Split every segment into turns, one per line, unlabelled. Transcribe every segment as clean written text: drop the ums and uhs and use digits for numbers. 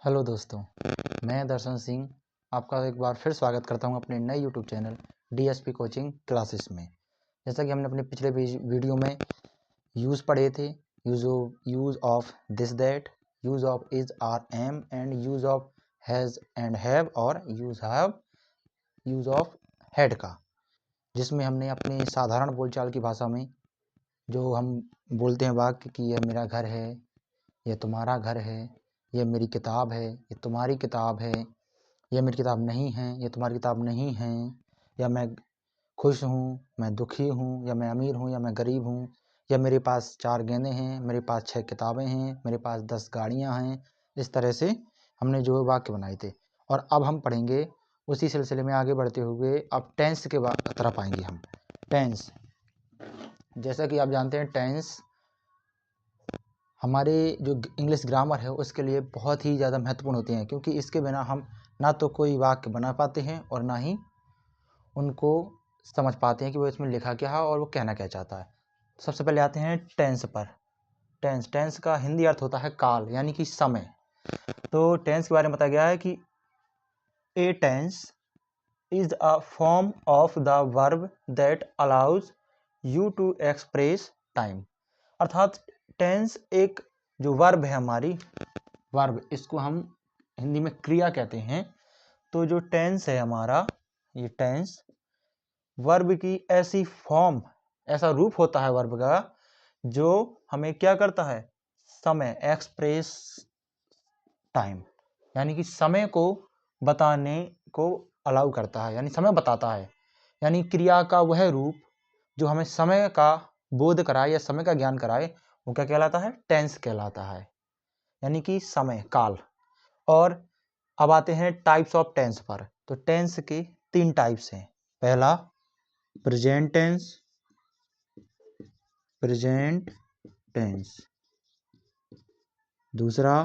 Hello दोस्तों, मैं दर्शन सिंह आपका एक बार फिर स्वागत करता हूं अपने नए YouTube channel DSP coaching classes में। जैसा कि हमने अपने पिछले वीडियो में यूज़ पढ़े थे, use of this that, use of is are am and use of has and have और यूज़ ऑफ हैड का, जिसमें हमने अपने साधारण बोलचाल की भाषा में जो हम बोलते हैं वाक्य कि यह मेरा घर है, यह तुम्हारा घर है, यह मेरी किताब है, ये तुम्हारी किताब है, यह मेरी किताब नहीं है, ये तुम्हारी किताब नहीं है, या मैं खुश हूँ, मैं दुखी हूँ, या मैं अमीर हूँ, या मैं गरीब हूँ, या मेरे पास 4 गेंदें हैं, मेरे पास 6 किताबें हैं, मेरे पास 10 गाड़ियाँ हैं। इस तरह से हमने जो वाक्य बनाए थे। और अब हम पढ़ेंगे उसी सिलसिले में आगे बढ़ते हुए अब टेंस के तरफ आएंगे हम। टेंस, जैसा कि आप जानते हैं, टेंस हमारे जो इंग्लिश ग्रामर है उसके लिए बहुत ही ज़्यादा महत्वपूर्ण होते हैं, क्योंकि इसके बिना हम ना तो कोई वाक्य बना पाते हैं और ना ही उनको समझ पाते हैं कि वो इसमें लिखा क्या है और वो कहना क्या चाहता है। सबसे पहले आते हैं टेंस पर। टेंस का हिंदी अर्थ होता है काल, यानी कि समय। तो टेंस के बारे में बताया गया है कि a tense is a form of the verb that allows you to express time. अर्थात टेंस एक जो वर्ब है हमारी, वर्ब, इसको हम हिंदी में क्रिया कहते हैं। तो जो टेंस है हमारा, ये टेंस वर्ब की ऐसी फॉर्म, ऐसा रूप होता है वर्ब का जो हमें क्या करता है, समय, एक्सप्रेस टाइम, यानी कि समय को बताने को अलाउ करता है, यानी समय बताता है। यानी क्रिया का वह रूप जो हमें समय का बोध कराए या समय का ज्ञान कराए, वो क्या कहलाता है, टेंस कहलाता है, यानी कि समय, काल। और अब आते हैं टाइप्स ऑफ टेंस पर। तो टेंस के 3 टाइप्स हैं। पहला प्रेजेंट टेंस, दूसरा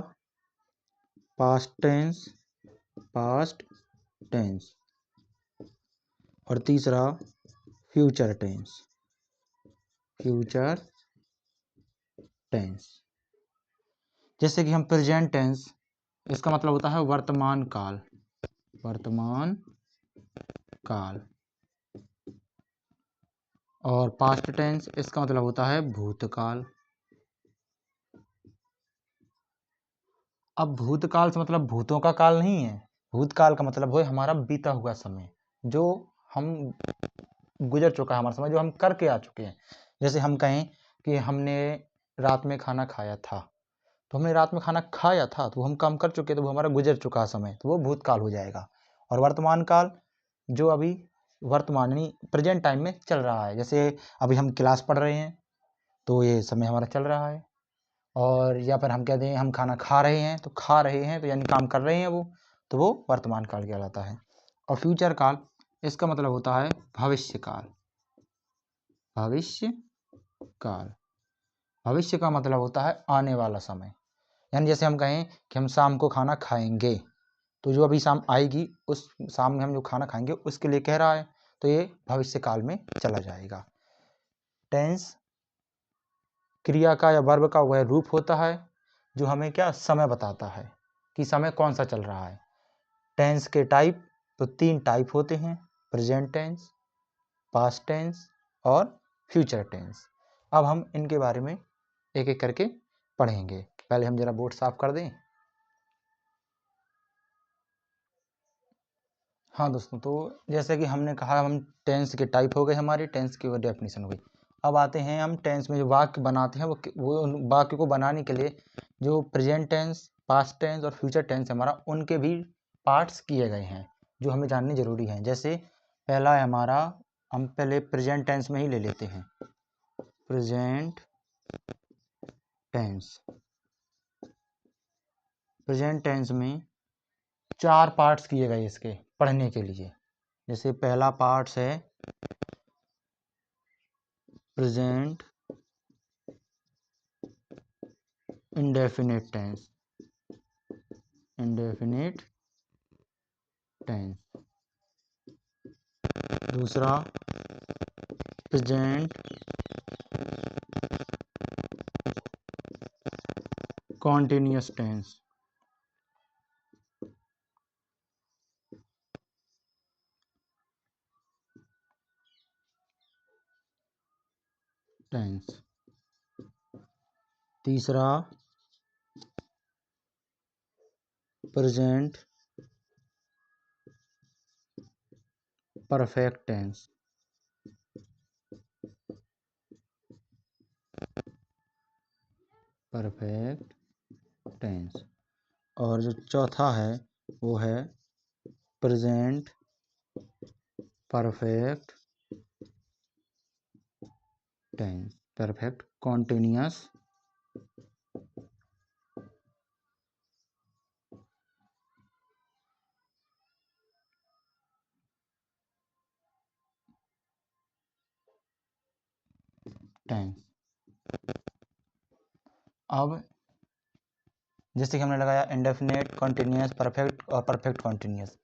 पास्ट टेंस और तीसरा फ्यूचर टेंस। जैसे कि हम प्रेजेंट टेंस, इसका मतलब होता है वर्तमान काल। और पास्ट टेंस, इसका मतलब होता है भूतकाल। अब भूतकाल से मतलब भूतों का काल नहीं है, भूतकाल का मतलब है हमारा बीता हुआ समय, जो हम गुजर चुका है, हमारा समय जो हम करके आ चुके हैं। जैसे हम कहें कि हमने रात में खाना खाया था, तो हमने रात में खाना खाया था तो हम काम कर चुके, तो वो हमारा गुजर चुका समय, तो वो भूतकाल हो जाएगा। और वर्तमान काल जो अभी वर्तमान यानी प्रेजेंट टाइम में चल रहा है। जैसे अभी हम क्लास पढ़ रहे हैं तो ये समय हमारा चल रहा है। और या फिर हम कहते हैं हम खाना खा रहे हैं, तो यानी काम कर रहे हैं वो, तो वो वर्तमान काल कहलाता है। और फ्यूचर काल, इसका मतलब होता है भविष्य काल। भविष्य का मतलब होता है आने वाला समय। यानी जैसे हम कहें कि हम शाम को खाना खाएंगे, तो जो अभी शाम आएगी उस शाम में हम जो खाना खाएंगे उसके लिए कह रहा है, तो ये भविष्य काल में चला जाएगा। टेंस क्रिया का या वर्ब का वह रूप होता है जो हमें क्या, समय बताता है कि समय कौन सा चल रहा है। टेंस के टाइप, तो 3 टाइप होते हैं, प्रेजेंट टेंस, पास्ट टेंस और फ्यूचर टेंस। अब हम इनके बारे में एक एक करके पढ़ेंगे। पहले हम जरा बोर्ड साफ कर दें। हाँ दोस्तों, तो जैसे कि हमने कहा, हम टेंस के टाइप हो गए, हमारी टेंस की वो डेफिनेशन हो गई। अब आते हैं हम टेंस में जो वाक्य बनाते हैं, वो उन वाक्य को बनाने के लिए जो प्रेजेंट टेंस, पास्ट टेंस और फ्यूचर टेंस है हमारा, उनके भी पार्ट्स किए गए हैं जो हमें जानने जरूरी हैं। जैसे पहला है हमारा, हम पहले प्रेजेंट टेंस में ही ले लेते हैं। प्रेजेंट टेंस में 4 पार्ट्स किए गए इसके पढ़ने के लिए। जैसे पहला पार्ट्स है प्रेजेंट इंडेफिनिट टेंस, दूसरा प्रेजेंट कॉन्टिन्यूअस टेंस, टेंस। तीसरा present perfect tense. Perfect tense. और जो चौथा है वो है present perfect tense, perfect continuous tense. अब जैसे कि हमने लगाया इंडेफिनेट, कॉन्टिन्यूअस, परफेक्ट और परफेक्ट कॉन्टिन्यूअस।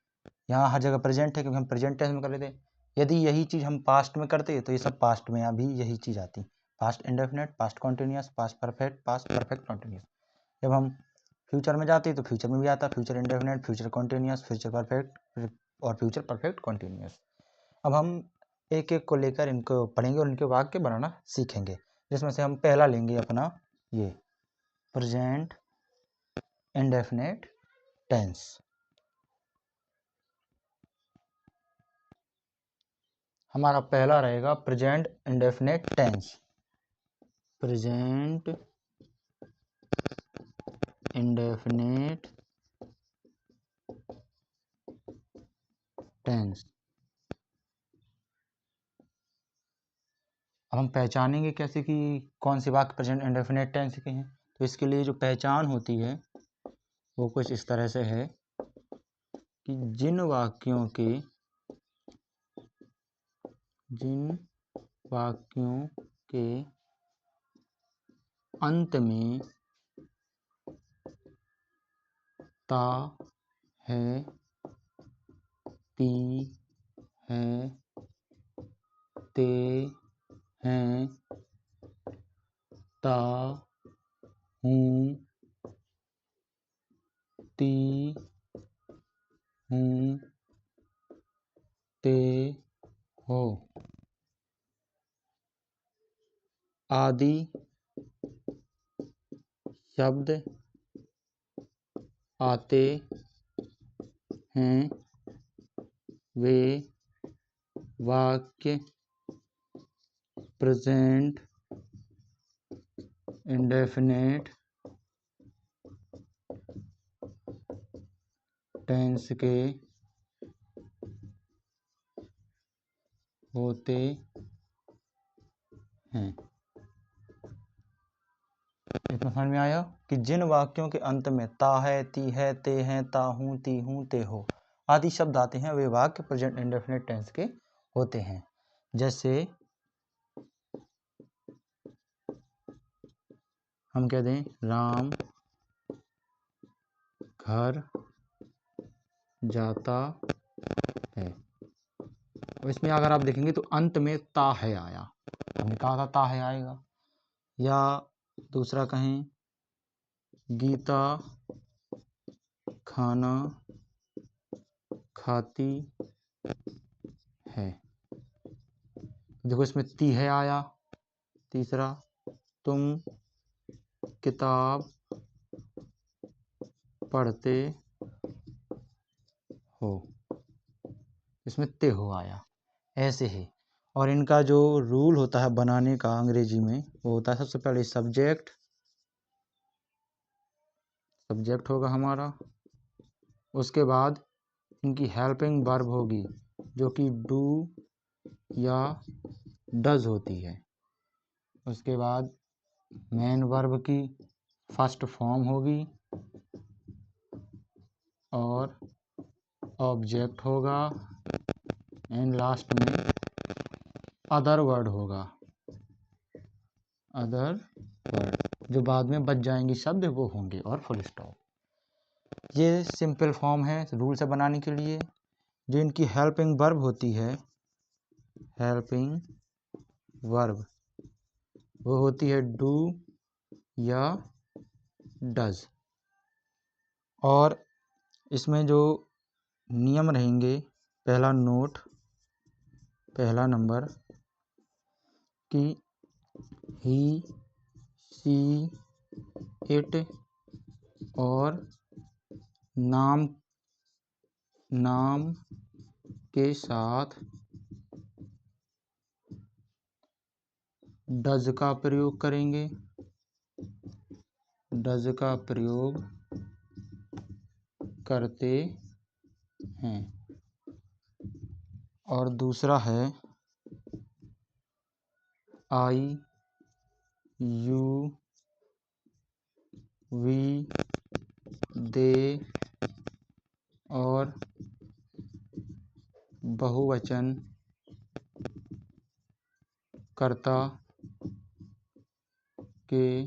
यहाँ हर जगह प्रेजेंट है क्योंकि हम प्रेजेंट टेंस में कर रहे थे। यदि यही चीज़ हम पास्ट में करते तो ये सब पास्ट में अभी यही चीज़ आती। Past indefinite, past continuous, past perfect, past perfect continuous. जब हम फ्यूचर में जाते तो फ्यूचर में भी आता future indefinite, future continuous, future perfect और फ्यूचर परफेक्ट कॉन्टिन्यूअस। अब हम एक एक को लेकर इनको पढ़ेंगे और इनके वाक्य बनाना सीखेंगे, जिसमें से हम पहला लेंगे अपना ये प्रेजेंट इंडेफिनेट टेंस। हमारा पहला रहेगा present indefinite tense. Present indefinite tense. अब हम पहचानेंगे कैसे कि कौन से वाक्य प्रेजेंट इंडेफिनेट टेंस के हैं। तो इसके लिए जो पहचान होती है वो कुछ इस तरह से है कि जिन वाक्यों के अंत में ता है, ती है, ते हैं, ता, हूँ, ती, हूँ, ते हो आदि शब्द आते हैं, वे वाक्य प्रेजेंट इंडेफिनेट टेंस के होते हैं। इतना समझ में आया कि जिन वाक्यों के अंत में ता है, ती है, ते हैं, ता हूँ, ती हूँ, ते हो आदि शब्द आते हैं, वे वाक्य प्रेजेंट इंडेफिनेट टेंस के होते हैं। जैसे हम कह दें राम घर जाता है। अब इसमें अगर आप देखेंगे तो अंत में ता है आया, हमने कहा था ता है आएगा। या दूसरा कहें गीता खाना खाती है, देखो इसमें ती है आया। तीसरा तुम किताब पढ़ते हो, इसमें ते हो आया। ऐसे ही और इनका जो रूल होता है बनाने का अंग्रेजी में वो होता है सबसे पहले सब्जेक्ट होगा हमारा। उसके बाद इनकी हेल्पिंग वर्ब होगी जो कि डू या डज होती है। उसके बाद मेन वर्ब की फर्स्ट फॉर्म होगी और ऑब्जेक्ट होगा एंड लास्ट में अदर वर्ड होगा। अदर वर्ड जो बाद में बच जाएंगे शब्द वो होंगे और फुल स्टॉप। ये सिंपल फॉर्म है रूल से बनाने के लिए। जो इनकी हेल्पिंग वर्ब होती है, हेल्पिंग वर्ब वो होती है डू या डज। और इसमें जो नियम रहेंगे, पहला नंबर कि ही, सी, इट और नाम के साथ डज का प्रयोग करेंगे। डज का प्रयोग करते हैं। और दूसरा है आई, यू, वी, दे और बहुवचन कर्ता के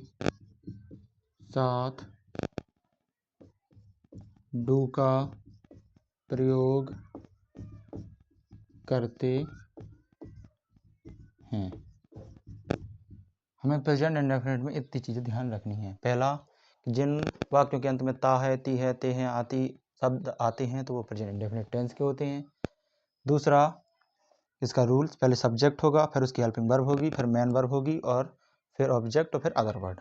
साथ डू का प्रयोग करते हैं। हमें प्रेजेंट इंडेफिनिट में इतनी चीज़ें ध्यान रखनी है। पहला, जिन वाक्यों के अंत में ता है, ती है, ते हैं, आती शब्द आते हैं तो वो प्रेजेंट इंडेफिनिट टेंस के होते हैं। दूसरा, इसका रूल्स, पहले सब्जेक्ट होगा, फिर उसकी हेल्पिंग वर्ब होगी, फिर मेन वर्ब होगी और फिर ऑब्जेक्ट और फिर अदर वर्ड।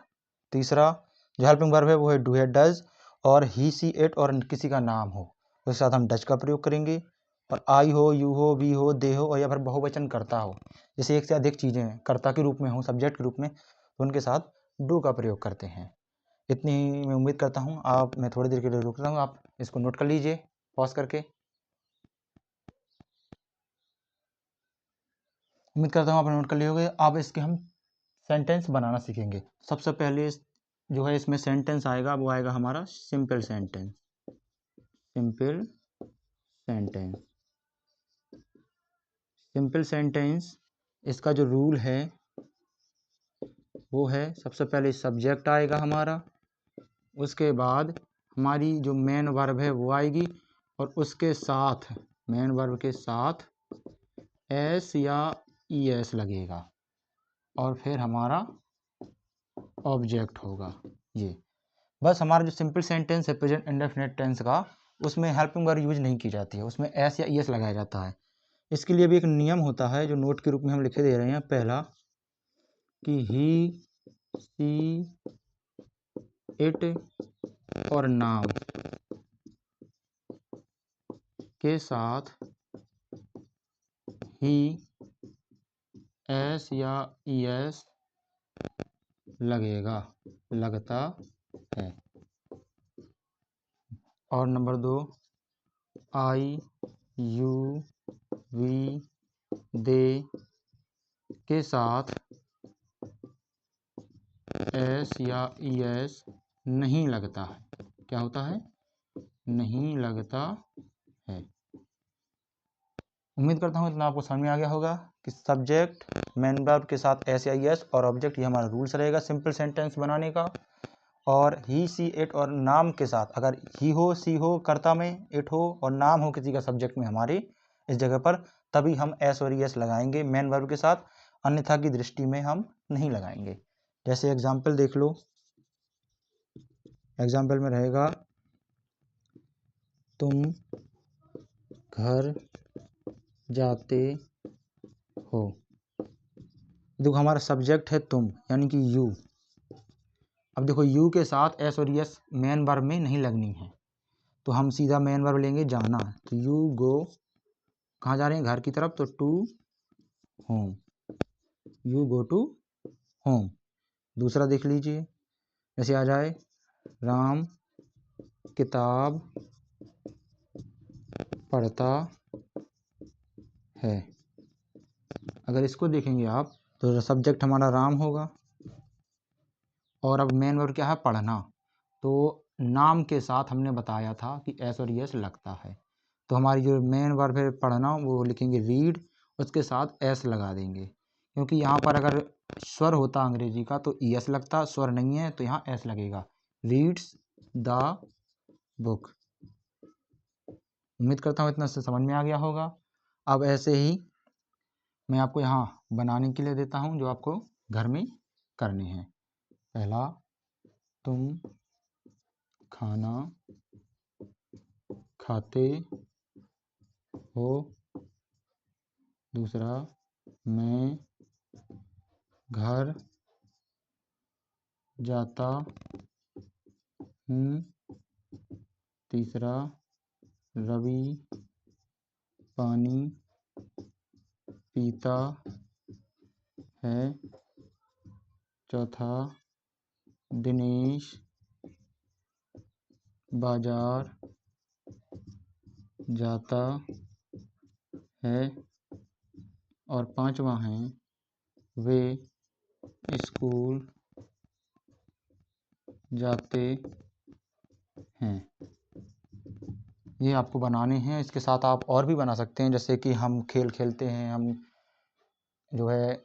तीसरा, जो हेल्पिंग वर्ब है वो है डू है, डज और ही, सी, इट और किसी का नाम हो उसके साथ हम डज का प्रयोग करेंगे। और आई हो, यू हो, वी हो, दे हो और या फिर बहुवचन कर्ता हो, जैसे एक से अधिक चीज़ें हैं कर्ता के रूप में हो, सब्जेक्ट के रूप में, तो उनके साथ डू का प्रयोग करते हैं। इतनी मैं उम्मीद करता हूँ। मैं थोड़ी देर के लिए रुक रहा हूँ, आप इसको नोट कर लीजिए पॉज करके। उम्मीद करता हूँ आपने नोट कर लिए होंगे। अब इसके हम सेंटेंस बनाना सीखेंगे। सबसे पहले जो है इसमें सेंटेंस आएगा वो आएगा हमारा simple sentence. Simple sentence, simple sentence इसका जो रूल है वो है, सबसे पहले सब्जेक्ट आएगा हमारा, उसके बाद हमारी जो मेन वर्ब है वो आएगी और उसके साथ मेन वर्ब के साथ एस या ई एस लगेगा और फिर हमारा ऑब्जेक्ट होगा। ये बस हमारा जो सिंपल सेंटेंस है प्रेजेंट इंडेफिनिट टेंस का, उसमें हेल्पिंग वर्ब यूज नहीं की जाती है, उसमें एस या ई एस लगाया जाता है। इसके लिए भी एक नियम होता है जो नोट के रूप में हम लिखे दे रहे हैं। पहला कि ही, सी, इट और नाम के साथ ही, एस या ई एस लगेगा, लगता है। और नंबर 2, आई, यू, वी, दे के साथ एस या ई एस नहीं लगता है। क्या होता है? नहीं लगता है। उम्मीद करता हूँ इतना आपको समझ में आ गया होगा कि सब्जेक्ट मेन वर्ब के साथ एस या ई एस और ऑब्जेक्ट, ये हमारा रूल्स रहेगा सिंपल सेंटेंस बनाने का। और ही, सी, इट और नाम के साथ, अगर ही हो, सी हो कर्ता में, इट हो और नाम हो किसी का सब्जेक्ट में हमारे इस जगह पर, तभी हम एस और ई एस लगाएंगे मेन वर्ब के साथ, अन्यथा की दृष्टि में हम नहीं लगाएंगे। जैसे एग्जाम्पल देख लो, एग्जाम्पल में रहेगा तुम घर जाते हो। देखो हमारा सब्जेक्ट है तुम, यानी कि यू। अब देखो यू के साथ एस और एस मेन वर्ब में नहीं लगनी है, तो हम सीधा मेन वर्ब लेंगे जाना। तो यू गो, कहाँ जा रहे हैं? घर की तरफ, तो to home, you go to home. दूसरा देख लीजिए, जैसे आ जाए राम किताब पढ़ता है। अगर इसको देखेंगे आप तो सब्जेक्ट हमारा राम होगा और अब मेन वर्ब क्या है? पढ़ना। तो नाम के साथ हमने बताया था कि एस और एस लगता है, तो हमारी जो मेन वर्ब है पढ़ना वो लिखेंगे रीड, उसके साथ एस लगा देंगे, क्योंकि यहाँ पर अगर स्वर होता अंग्रेजी का तो ई एस लगता, स्वर नहीं है तो यहाँ एस लगेगा। Reads the book. उम्मीद करता हूँ इतना से समझ में आ गया होगा। अब ऐसे ही मैं आपको यहाँ बनाने के लिए देता हूँ जो आपको घर में करने हैं। पहला, तुम खाना खाते हो। दूसरा, मैं घर जाता हूँ। तीसरा, रवि पानी पीता है। चौथा, दिनेश बाजार जाता है। और पांचवा है, वे स्कूल जाते हैं। ये आपको बनाने हैं। इसके साथ आप और भी बना सकते हैं, जैसे कि हम खेल खेलते हैं, हम जो है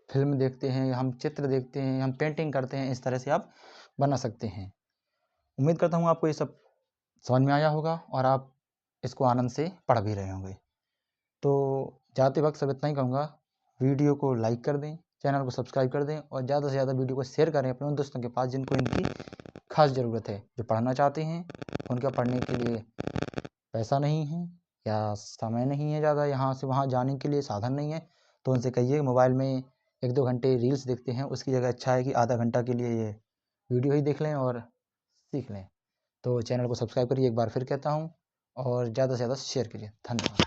फिल्म देखते हैं, हम चित्र देखते हैं, हम पेंटिंग करते हैं। इस तरह से आप बना सकते हैं। उम्मीद करता हूँ आपको ये सब समझ में आया होगा और आप इसको आनंद से पढ़ भी रहे होंगे। तो जाते वक्त सब इतना ही कहूँगा, वीडियो को लाइक कर दें, चैनल को सब्सक्राइब कर दें और ज़्यादा से ज़्यादा वीडियो को शेयर करें अपने उन दोस्तों के पास जिनको इनकी खास ज़रूरत है, जो पढ़ना चाहते हैं, उनका पढ़ने के लिए पैसा नहीं है या समय नहीं है ज़्यादा, यहाँ से वहाँ जाने के लिए साधन नहीं है, तो उनसे कहिए मोबाइल में 1-2 घंटे रील्स देखते हैं, उसकी जगह अच्छा है कि आधा घंटा के लिए ये वीडियो ही देख लें और सीख लें। तो चैनल को सब्सक्राइब करिए, एक बार फिर कहता हूँ, और ज़्यादा से ज़्यादा शेयर करिए। धन्यवाद।